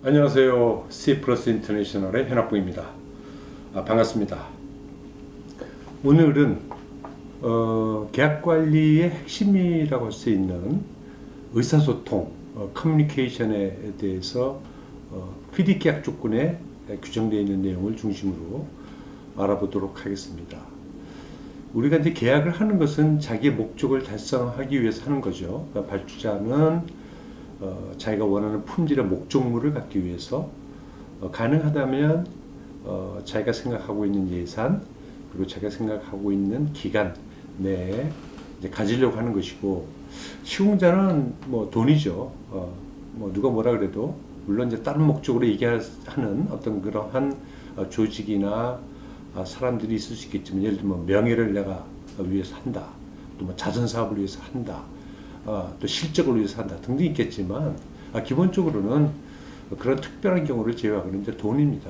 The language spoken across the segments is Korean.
안녕하세요. C 플러스 인터내셔널의 현학부입니다. 반갑습니다. 오늘은 계약관리의 핵심이라고 할 수 있는 의사소통, 커뮤니케이션에 대해서 PD 계약 조건에 규정되어 있는 내용을 중심으로 알아보도록 하겠습니다. 우리가 이제 계약을 하는 것은 자기의 목적을 달성하기 위해서 하는 거죠. 그러니까 발주자는 자기가 원하는 품질의 목적물을 갖기 위해서 가능하다면 자기가 생각하고 있는 예산 그리고 자기가 생각하고 있는 기간 내에 이제 가지려고 하는 것이고, 시공자는 뭐 돈이죠. 뭐 누가 뭐라 그래도 물론 이제 다른 목적으로 얘기하는 어떤 그러한 조직이나 사람들이 있을 수 있겠지만, 예를 들면 명예를 내가 위해서 한다, 또 뭐 자선 사업을 위해서 한다, 또 실적을 위해서 한다 등등 있겠지만, 기본적으로는 그런 특별한 경우를 제외하고는 이제 돈입니다.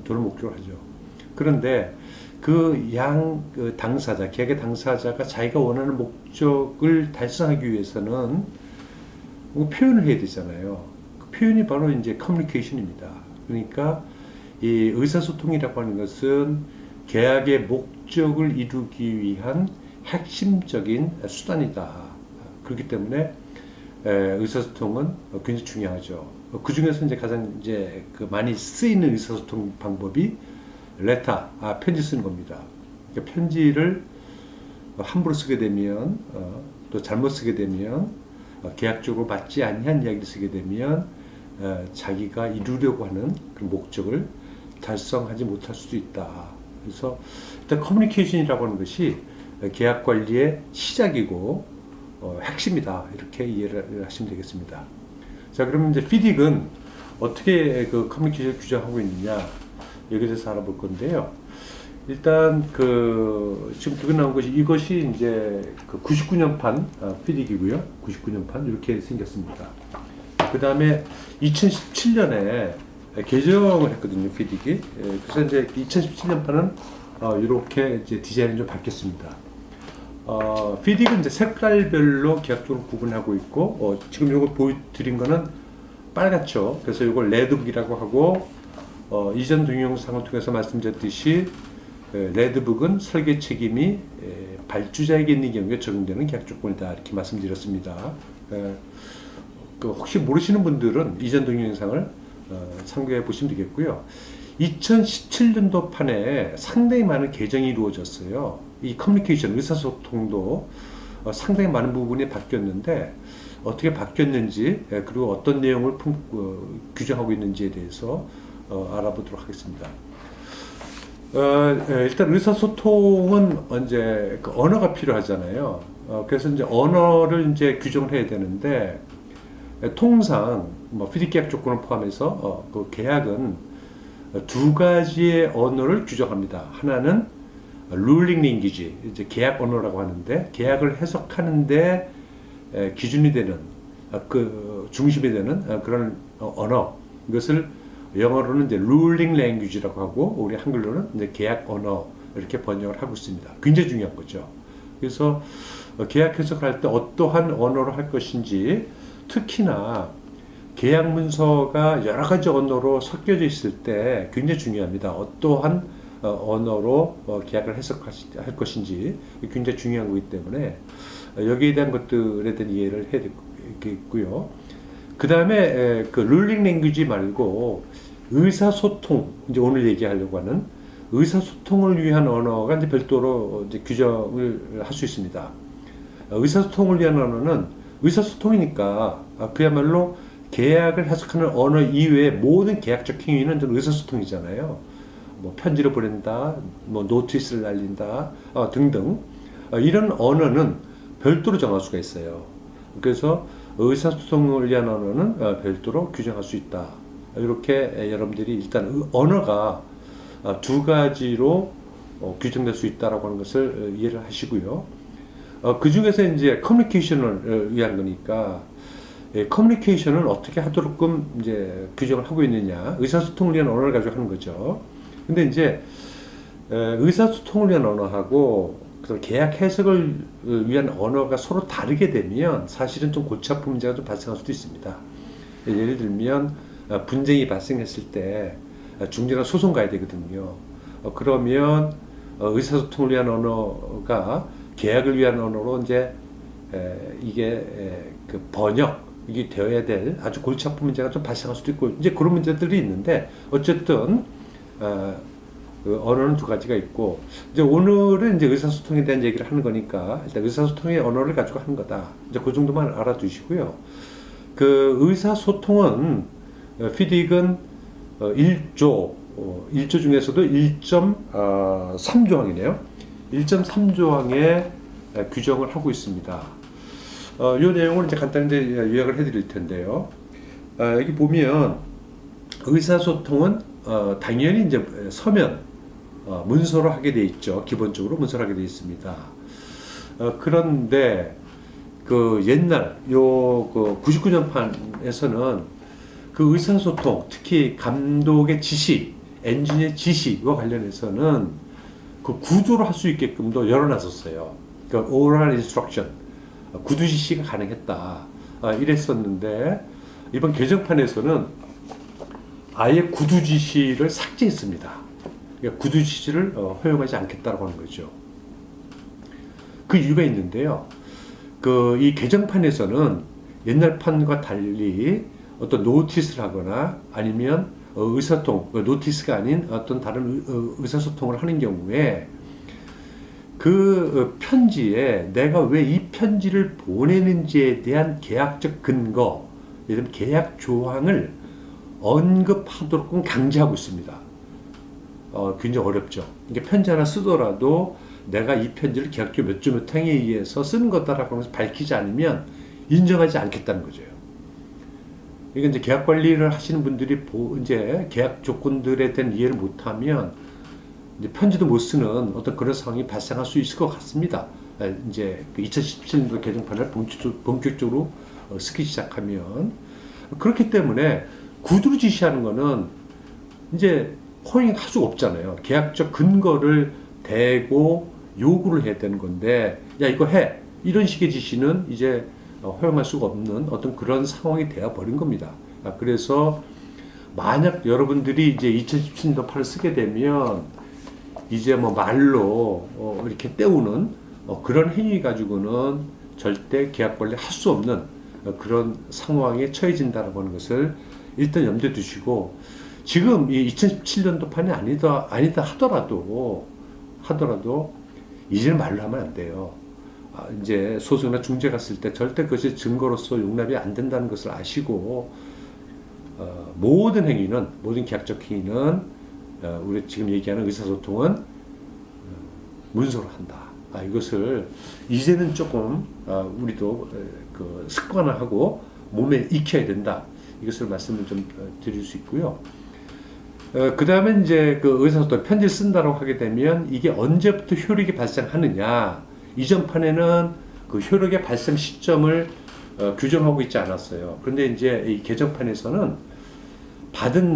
돈을 목적으로 하죠. 그런데 그 당사자, 계약의 당사자가 자기가 원하는 목적을 달성하기 위해서는 뭐 표현을 해야 되잖아요. 그 표현이 바로 이제 커뮤니케이션입니다. 그러니까 이 의사소통이라고 하는 것은 계약의 목적을 이루기 위한 핵심적인 수단이다. 그렇기 때문에 의사소통은 굉장히 중요하죠. 그 중에서 이제 가장 많이 쓰이는 의사소통 방법이 레터, 편지 쓰는 겁니다. 그러니까 편지를 함부로 쓰게 되면, 또 잘못 쓰게 되면, 계약적으로 맞지 아니한 이야기를 쓰게 되면 자기가 이루려고 하는 그 목적을 달성하지 못할 수도 있다. 그래서 일단 커뮤니케이션이라고 하는 것이 계약 관리의 시작이고 핵심이다, 이렇게 이해를 하시면 되겠습니다. 자, 그러면 이제 FDIC은 어떻게 그 커뮤니케이션을 규정하고 있느냐, 여기에 대해서 알아볼 건데요. 일단 지금 들고 나온 것이, 이것이 이제 99년판 FDIC이고요. 99년판 이렇게 생겼습니다. 그 다음에 2017년에 개정을 했거든요, FDIC. 그래서 이제 2017년판은 이렇게 이제 디자인이 좀 바뀌었습니다. FDIC은 이제 색깔별로 계약적으로 구분하고 있고, 지금 이거 보여드린 거는 빨갛죠. 그래서 이걸 레드북이라고 하고, 이전 동영상을 통해서 말씀드렸듯이 레드북은 설계 책임이 발주자에게 있는 경우에 적용되는 계약 조건이다, 이렇게 말씀드렸습니다. 혹시 모르시는 분들은 이전 동영상을 참고해 보시면 되겠고요. 2017년도 판에 상당히 많은 개정이 이루어졌어요. 이 커뮤니케이션, 의사소통도 상당히 많은 부분이 바뀌었는데, 어떻게 바뀌었는지, 그리고 어떤 내용을 규정하고 있는지에 대해서 알아보도록 하겠습니다. 일단 의사소통은 이제 언어가 필요하잖아요. 그래서 이제 언어를 이제 규정을 해야 되는데, 통상 뭐 FDIC 계약 조건을 포함해서 그 계약은 두 가지의 언어를 규정합니다. 하나는 룰링 랭귀지, 이제 계약 언어라고 하는데, 계약을 해석하는데 기준이 되는, 중심이 되는 그런 언어, 이것을 영어로는 이제 룰링 랭귀지라고 하고, 우리 한글로는 이제 계약 언어, 이렇게 번역을 하고 있습니다. 굉장히 중요한 거죠. 그래서 계약 해석을 할 때 어떠한 언어로 할 것인지, 특히나 계약 문서가 여러 가지 언어로 섞여져 있을 때 굉장히 중요합니다. 어떠한 언어로 계약을 해석할 것인지 굉장히 중요한 거기 때문에 여기에 대한 것들에 대한 이해를 해야 되겠고요. 그 다음에 그 룰링 랭귀지 말고 의사소통, 이제 오늘 얘기하려고 하는 의사소통을 위한 언어가 이제 별도로 이제 규정을 할 수 있습니다. 의사소통을 위한 언어는 의사소통이니까 그야말로 계약을 해석하는 언어 이외의 모든 계약적 행위는 좀 의사소통이잖아요. 뭐 편지를 보낸다, 뭐 노티스를 날린다, 등등, 이런 언어는 별도로 정할 수가 있어요. 그래서 의사소통을 위한 언어는 별도로 규정할 수 있다. 이렇게 여러분들이 일단 언어가 두 가지로 규정될 수 있다라고 하는 것을 이해를 하시고요. 그 중에서 이제 커뮤니케이션을 위한 거니까, 커뮤니케이션을 어떻게 하도록끔 이제 규정을 하고 있느냐, 의사소통을 위한 언어를 가지고 하는 거죠. 근데 이제 의사소통을 위한 언어하고 계약 해석을 위한 언어가 서로 다르게 되면 사실은 좀 골치 아픈 문제가 좀 발생할 수도 있습니다. 예를 들면 분쟁이 발생했을 때 중재나 소송 가야 되거든요. 그러면 의사소통을 위한 언어가 계약을 위한 언어로 이제 이게 그 번역이 되어야 될 아주 골치 아픈 문제가 좀 발생할 수도 있고 이제 그런 문제들이 있는데 어쨌든 그 언어는 두 가지가 있고 이제 오늘은 이제 의사소통에 대한 얘기를 하는 거니까 일단 의사소통의 언어를 가지고 하는 거다. 이제 그 정도만 알아두시고요. 그 의사소통은 FDIC은 1조 중에서도 1.3조항이네요. 1.3조항에 규정을 하고 있습니다. 이 내용을 이제 간단히 요약을 해드릴 텐데요. 여기 보면 의사소통은 당연히 이제 서면 문서로 하게 돼 있죠. 기본적으로 문서로 하게 돼 있습니다. 그런데 그 옛날 그 99년판에서는 그 의사소통, 특히 감독의 지시, 엔지니어의 지시와 관련해서는 그 구두로 할 수 있게끔도 열어놨었어요. 그 oral instruction, 구두 지시가 가능했다. 이랬었는데 이번 개정판에서는 아예 구두 지시를 삭제했습니다. 그러니까 구두 지시를 허용하지 않겠다고 하는 거죠. 그 이유가 있는데요. 이 개정판에서는 옛날 판과 달리 어떤 노티스를 하거나 아니면 의사소통, 노티스가 아닌 어떤 다른 의사소통을 하는 경우에 그 편지에 내가 왜 이 편지를 보내는지에 대한 계약적 근거, 예를 들면 계약 조항을 언급하도록 강제하고 있습니다. 굉장히 어렵죠. 그러니까 편지 하나 쓰더라도 내가 이 편지를 계약조 몇 조 몇 항에 의해서 쓴 거다라고 하면서 밝히지 않으면 인정하지 않겠다는 거죠. 이게 이제 계약 관리를 하시는 분들이 이제 계약 조건들에 대한 이해를 못하면 이제 편지도 못 쓰는 어떤 그런 상황이 발생할 수 있을 것 같습니다. 이제 2017년도 개정판을 본격적으로 쓰기 시작하면 그렇기 때문에 구두로 지시하는 거는 이제 허용할 수가 없잖아요. 계약적 근거를 대고 요구를 해야 되는 건데 야 이거 해 이런 식의 지시는 이제 허용할 수가 없는 어떤 그런 상황이 되어 버린 겁니다. 그래서 만약 여러분들이 이제 2017년도 판을 쓰게 되면 이제 뭐 말로 이렇게 때우는 그런 행위 가지고는 절대 계약 관리 할 수 없는 그런 상황에 처해진다는 것을 일단 염두에 두시고 지금 이 2017년도 판이 아니다 하더라도 이제는 말로 하면 안 돼요. 이제 소송이나 중재 갔을 때 절대 그것이 증거로서 용납이 안 된다는 것을 아시고 모든 행위는 모든 계약적 행위는 우리 지금 얘기하는 의사소통은 문서로 한다. 이것을 이제는 조금 우리도 그 습관화하고 몸에 익혀야 된다. 이것을 말씀을 좀 드릴 수 있고요. 그 다음에 이제 그 의사소통 편지를 쓴다고 하게 되면 이게 언제부터 효력이 발생하느냐. 이전 판에는 그 효력의 발생 시점을 규정하고 있지 않았어요. 그런데 이제 이 개정판에서는 받은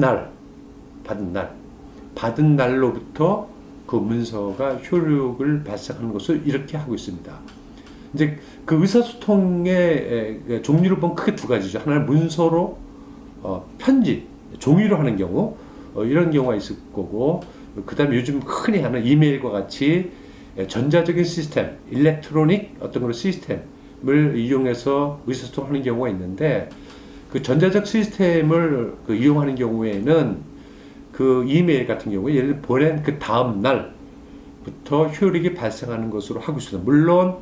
날로부터 그 문서가 효력을 발생하는 것을 이렇게 하고 있습니다. 이제 그 의사소통의 종류를 보면 크게 두 가지죠. 하나는 문서로 편지, 종이로 하는 경우 이런 경우가 있을 거고 그 다음에 요즘 흔히 하는 이메일과 같이 전자적인 시스템, 일렉트로닉 어떤 그런 시스템을 이용해서 의사소통하는 경우가 있는데 그 전자적 시스템을 이용하는 경우에는 그 이메일 같은 경우에 예를 들어 보낸 그 다음 날부터 효력이 발생하는 것으로 하고 있습니다. 물론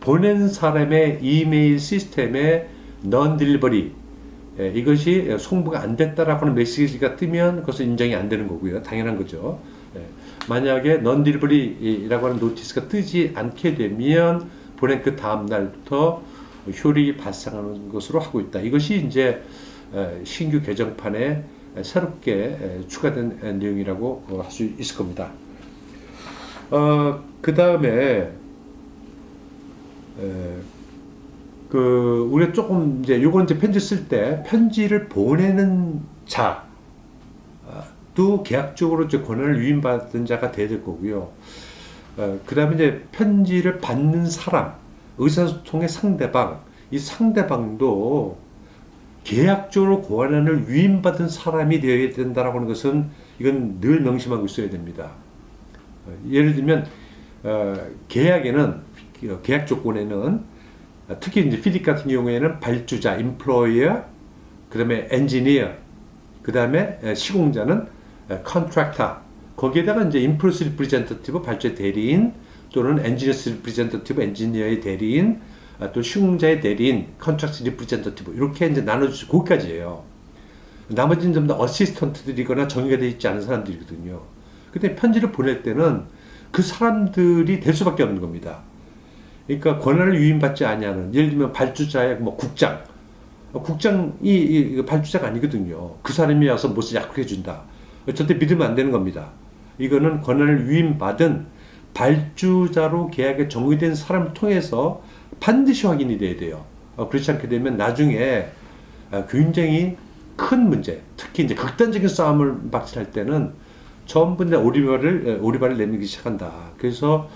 보낸 사람의 이메일 시스템에 non-delivery 이것이 송부가 안 됐다라고 하는 메시지가 뜨면 그것은 인정이 안 되는 거고요. 당연한 거죠. 만약에 non-delivery라고 하는 노티스가 뜨지 않게 되면 보낸 그 다음 날부터 효력이 발생하는 것으로 하고 있다. 이것이 이제 신규 개정판에 새롭게 추가된 내용이라고 할 수 있을 겁니다. 그 다음에 우리가 조금 이제 요건 이제 편지 쓸 때 편지를 보내는 자도 계약적으로 이제 권한을 위임받은 자가 돼야 될 거고요. 그 다음에 이제 편지를 받는 사람, 의사소통의 상대방, 이 상대방도 계약적으로 권한을 위임받은 사람이 되어야 된다라고 하는 것은 이건 늘 명심하고 있어야 됩니다. 예를 들면 계약에는 계약 조건에는 특히 이제 피딕 같은 경우에는 발주자, employer, 그다음에 engineer, 그다음에 시공자는 contractor. 거기에다가 이제 impulse representative, 발주자 대리인 또는 engineer representative, 엔지니어의 대리인, 또 시공자의 대리인, contract representative 이렇게 이제 나눠주죠. 거기까지예요. 나머지는 전부 다 어시스턴트들이거나 정의가 되어 있지 않은 사람들이거든요. 근데 편지를 보낼 때는 그 사람들이 될 수밖에 없는 겁니다. 그러니까 권한을 위임받지 아니하는, 예를 들면 발주자의 뭐 국장이 발주자가 아니거든요. 그 사람이 와서 무엇을 약속해 준다. 절대 믿으면 안 되는 겁니다. 이거는 권한을 위임받은 발주자로 계약에 정의된 사람을 통해서 반드시 확인이 돼야 돼요. 그렇지 않게 되면 나중에 굉장히 큰 문제, 특히 이제 극단적인 싸움을 박탈할 때는 전부 다 오리발을 내밀기 시작한다. 그래서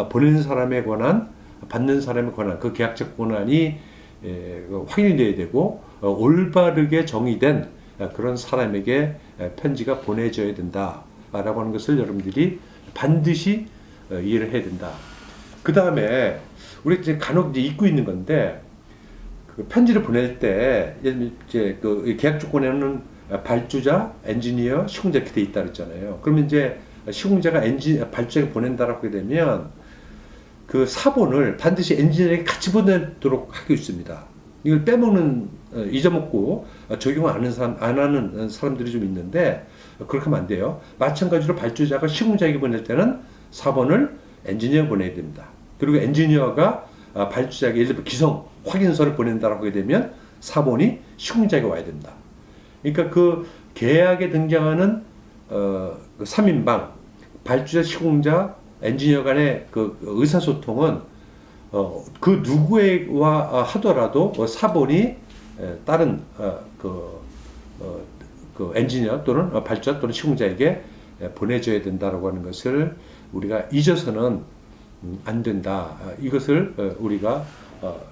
보내는 사람의 권한, 받는 사람의 권한, 그 계약적 권한이 확인이 돼야 되고 올바르게 정의된 그런 사람에게 편지가 보내져야 된다라고 하는 것을 여러분들이 반드시 이해를 해야 된다. 그 다음에 우리 이제 간혹 이제 잊고 있는 건데 그 편지를 보낼 때 이제 그 계약 조건에는 발주자, 엔지니어, 시공자 이렇게 돼 있다 그랬잖아요. 그러면 이제 시공자가 발주자에게 보낸다라고 하게 되면 그 사본을 반드시 엔지니어에게 같이 보내도록 하고 있습니다. 이걸 빼먹는, 잊어먹고 적용 안 하는 사람들이 좀 있는데 그렇게 하면 안 돼요. 마찬가지로 발주자가 시공자에게 보낼 때는 사본을 엔지니어 보내야 됩니다. 그리고 엔지니어가 발주자에게 예를 들어 기성 확인서를 보낸다라고 하게 되면 사본이 시공자에게 와야 됩니다. 그러니까 그 계약에 등장하는 3인방 발주자, 시공자, 엔지니어 간의 그 의사소통은 그 누구와 하더라도 사본이 다른 그 엔지니어 또는 발주자 또는 시공자에게 보내줘야 된다라고 하는 것을 우리가 잊어서는 안 된다. 이것을 우리가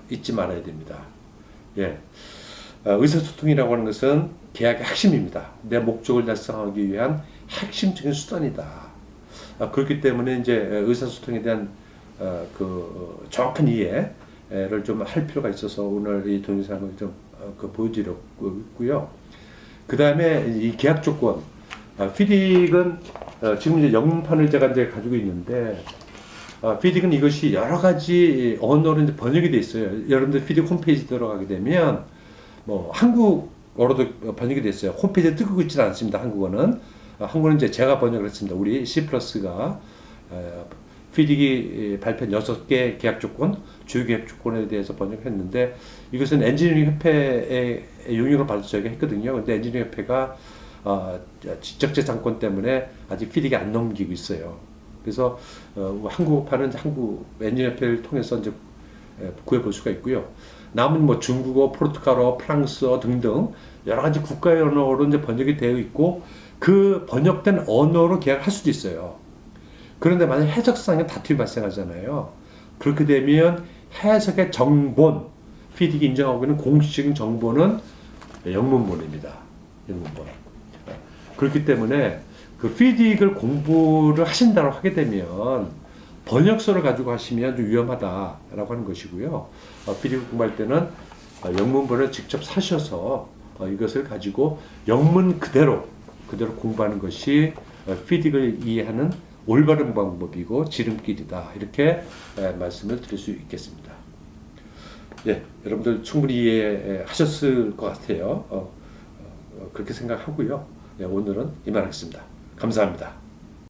잊지 말아야 됩니다. 예. 의사소통이라고 하는 것은 계약의 핵심입니다. 내 목적을 달성하기 위한 핵심적인 수단이다. 그렇기 때문에 이제 의사소통에 대한 그 정확한 이해를 좀 할 필요가 있어서 오늘 이 동영상을 좀 보여드렸고 있고요. 그 다음에 이 계약 조건, 피딕은 지금 이제 영문판을 제가 이제 가지고 있는데, 피딕은 이것이 여러 가지 언어로 이제 번역이 돼 있어요. 여러분들 피딕 홈페이지 들어가게 되면 뭐 한국어로도 번역이 돼 있어요. 홈페이지에 뜨고 있지는 않습니다. 한국어는. 한국어는 이제 제가 번역을 했습니다. 우리 C+가 피딕이 발표한 6개 계약 조건, 주요 계약 조건에 대해서 번역했는데 이것은 엔지니어링 협회의 용역을 받아서 저희가 했거든요. 근데 엔지니어링 협회가 지적재산권 때문에 아직 피딕이 안 넘기고 있어요. 그래서 한국어판은 한국 엔지니어링 협회를 통해서 이제 구해볼 수가 있고요. 남은 뭐 중국어, 포르투갈어, 프랑스어 등등 여러 가지 국가의 언어로 이제 번역이 되어 있고 그 번역된 언어로 계약을 할 수도 있어요. 그런데 만약 해석상에 다툼이 발생하잖아요. 그렇게 되면 해석의 정본, 피딕이 인정하고 있는 공식적인 정본은 영문본입니다. 영문본. 그렇기 때문에 그 피딕을 공부를 하신다고 하게 되면 번역서를 가지고 하시면 좀 위험하다라고 하는 것이고요. 피딕을 공부할 때는 영문본을 직접 사셔서 이것을 가지고 영문 그대로 공부하는 것이 피딕을 이해하는 올바른 방법이고 지름길이다. 이렇게 말씀을 드릴 수 있겠습니다. 예, 여러분들 충분히 이해하셨을 것 같아요. 그렇게 생각하고요. 네, 오늘은 이만하겠습니다. 감사합니다.